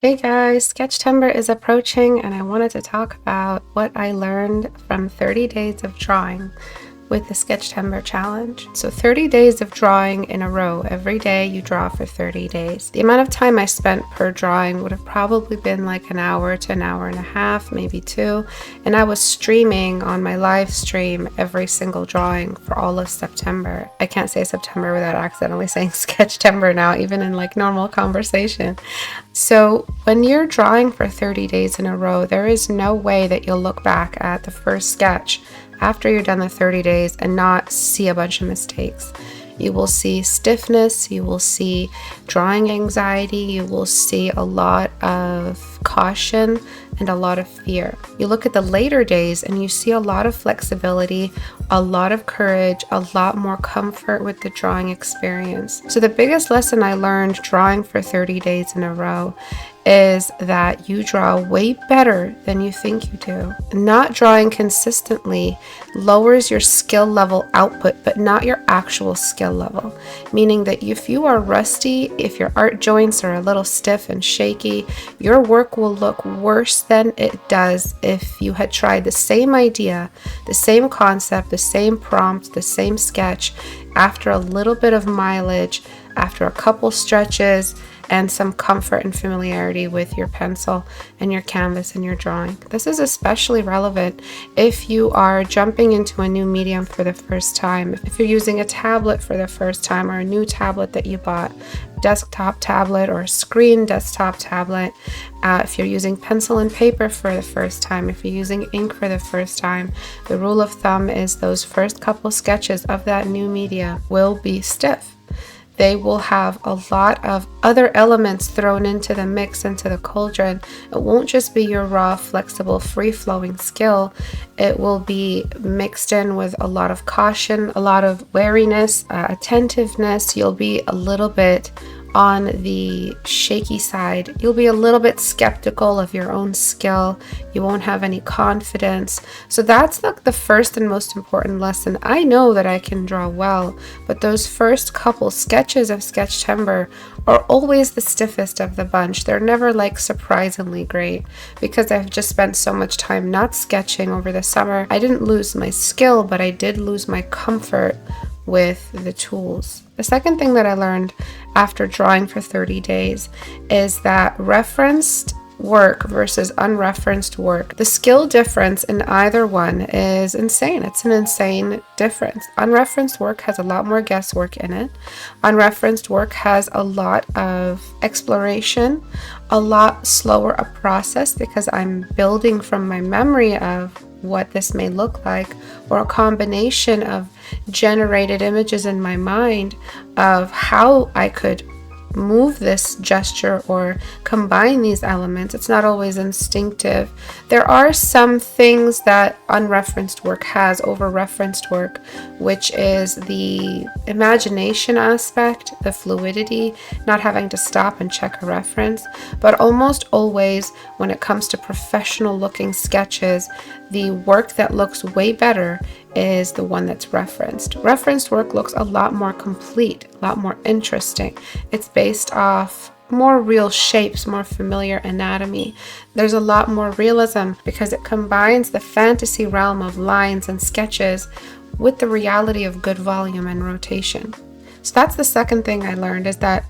Hey guys, Sketchtember is approaching and I wanted to talk about what I learned from 30 days of drawing with the Sketchtember challenge. So 30 days of drawing in a row. Every day you draw for 30 days. The amount of time I spent per drawing would have probably been like an hour to an hour and a half, maybe two. And I was streaming on my live stream every single drawing for all of September. I can't say September without accidentally saying Sketchtember now, even in like normal conversation. So when you're drawing for 30 days in a row, there is no way that you'll look back at the first sketch after you're done the 30 days and not see a bunch of mistakes. You will see stiffness, you will see drawing anxiety, you will see a lot of caution and a lot of fear. You look at the later days and you see a lot of flexibility, a lot of courage, a lot more comfort with the drawing experience. So the biggest lesson I learned drawing for 30 days in a row is that you draw way better than you think you do. Not drawing consistently lowers your skill level output, but not your actual skill level. Meaning that if you are rusty, if your art joints are a little stiff and shaky, your work will look worse than it does if you had tried the same idea, the same concept, the same prompt, the same sketch after a little bit of mileage, after a couple stretches, and some comfort and familiarity with your pencil and your canvas and your drawing. This is especially relevant if you are jumping into a new medium for the first time. If you're using a tablet for the first time, or a new tablet that you bought, desktop tablet or a screen desktop tablet, if you're using pencil and paper for the first time, if you're using ink for the first time, the rule of thumb is those first couple sketches of that new media will be stiff. They will have a lot of other elements thrown into the mix, into the cauldron. It won't just be your raw, flexible, free-flowing skill. It will be mixed in with a lot of caution, a lot of wariness, attentiveness. You'll be a little bit on the shaky side. You'll be a little bit skeptical of your own skill. You won't have any confidence. So that's the first and most important lesson. I know that I can draw well, but those first couple sketches of Sketchtember are always the stiffest of the bunch. They're never like surprisingly great because I've just spent so much time not sketching over the summer. I didn't lose my skill, but I did lose my comfort with the tools. The second thing that I learned after drawing for 30 days is that referenced work versus unreferenced work, the skill difference in either one is insane. It's an insane difference. Unreferenced work has a lot more guesswork in it. Unreferenced work has a lot of exploration, a lot slower a process because I'm building from my memory of what this may look like, or a combination of generated images in my mind of how I could move this gesture or combine these elements. It's not always instinctive. There are some things that unreferenced work has over referenced work, which is the imagination aspect, the fluidity, not having to stop and check a reference. But almost always when it comes to professional looking sketches, the work that looks way better is the one that's referenced. Referenced work looks a lot more complete, a lot more interesting. It's based off more real shapes, more familiar anatomy. There's a lot more realism because it combines the fantasy realm of lines and sketches with the reality of good volume and rotation. So that's the second thing I learned, is that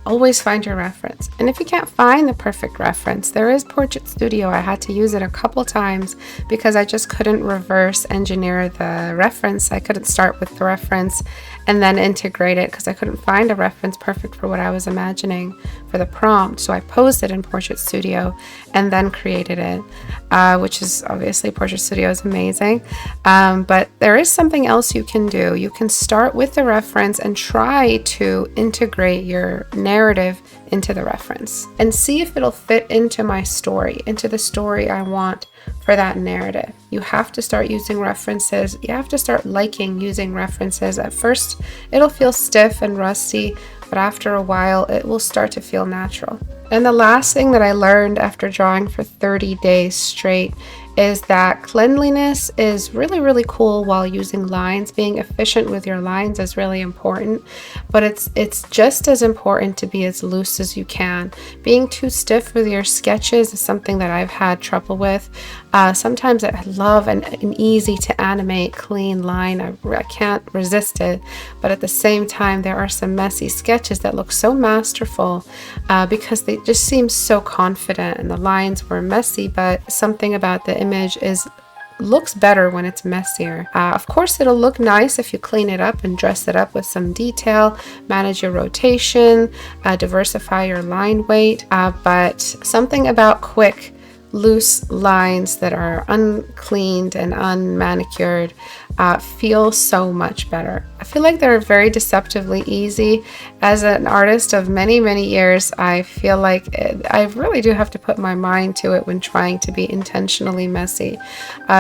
always find your reference. And if you can't find the perfect reference, there is Portrait Studio. I had to use it a couple times because I just couldn't reverse engineer the reference. I couldn't start with the reference and then integrate it because I couldn't find a reference perfect for what I was imagining for the prompt. So I posed it in Portrait Studio and then created it, which is obviously Portrait Studio is amazing. But there is something else you can do. You can start with the reference and try to integrate your narrative into the reference and see if it'll fit into my story, into the story I want for that narrative. You have to start using references. You have to start liking using references. At first, it'll feel stiff and rusty, but after a while, it will start to feel natural. And the last thing that I learned after drawing for 30 days straight is that cleanliness is really, really cool while using lines. Being efficient with your lines is really important, but it's just as important to be as loose as you can. Being too stiff with your sketches is something that I've had trouble with. Sometimes I love an easy to animate clean line. I can't resist it, but at the same time there are some messy sketches that look so masterful because they just seem so confident, and the lines were messy, but something about the image looks better when it's messier. Of course, it'll look nice if you clean it up and dress it up with some detail, manage your rotation, diversify your line weight, but something about quick, loose lines that are uncleaned and unmanicured feel so much better. I feel like they're very deceptively easy. As an artist of many, many years, I feel like I really do have to put my mind to it when trying to be intentionally messy.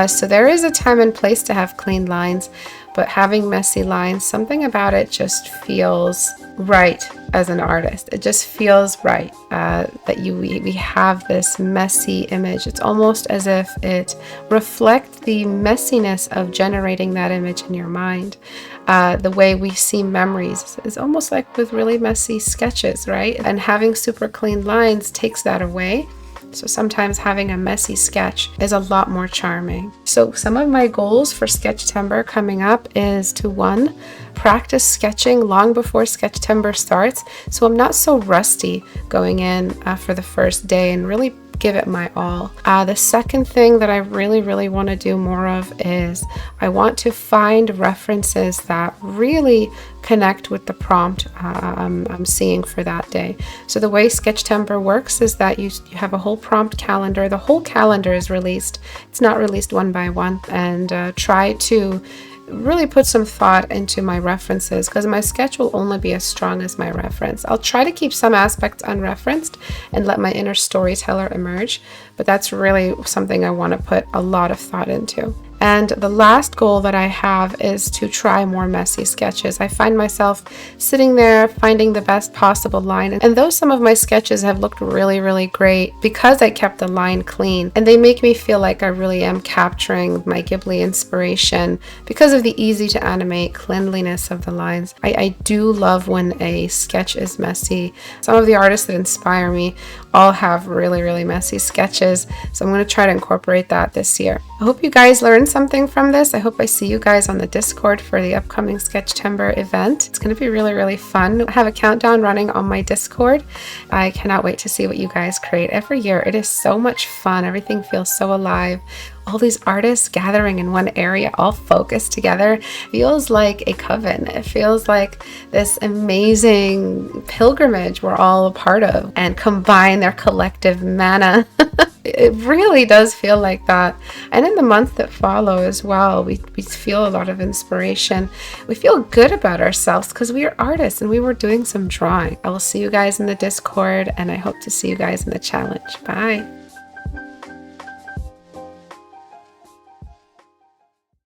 So there is a time and place to have clean lines, but having messy lines, something about it just feels right as an artist. It just feels right that we have this messy image. It's almost as if it reflects the messiness of generating that image in your mind. The way we see memories is almost like with really messy sketches, right? And having super clean lines takes that away. So sometimes having a messy sketch is a lot more charming. So some of my goals for Sketchtember coming up is to, 1, practice sketching long before Sketchtember starts, so I'm not so rusty going in for the first day, and really give it my all. The second thing that I really, really want to do more of is I want to find references that really connect with the prompt I'm seeing for that day. So the way Sketchtember works is that you have a whole prompt calendar. The whole calendar is released. It's not released one by one, and try to really put some thought into my references, because my sketch will only be as strong as my reference. I'll try to keep some aspects unreferenced and let my inner storyteller emerge, but that's really something I want to put a lot of thought into. And the last goal that I have is to try more messy sketches. I find myself sitting there finding the best possible line. And though some of my sketches have looked really, really great because I kept the line clean, and they make me feel like I really am capturing my Ghibli inspiration because of the easy to animate cleanliness of the lines. I do love when a sketch is messy. Some of the artists that inspire me all have really, really messy sketches. So I'm going to try to incorporate that this year. I hope you guys learned something from this. I hope I see you guys on the Discord for the upcoming Sketchtember event. It's going to be really, really fun. I have a countdown running on my Discord. I cannot wait to see what you guys create every year. It is so much fun. Everything feels so alive. All these artists gathering in one area, all focused together, feels like a coven. It feels like this amazing pilgrimage we're all a part of, and combine their collective mana. It really does feel like that. And in the months that follow as well, we feel a lot of inspiration. We feel good about ourselves because we are artists and we were doing some drawing. I will see you guys in the Discord, and I hope to see you guys in the challenge. Bye.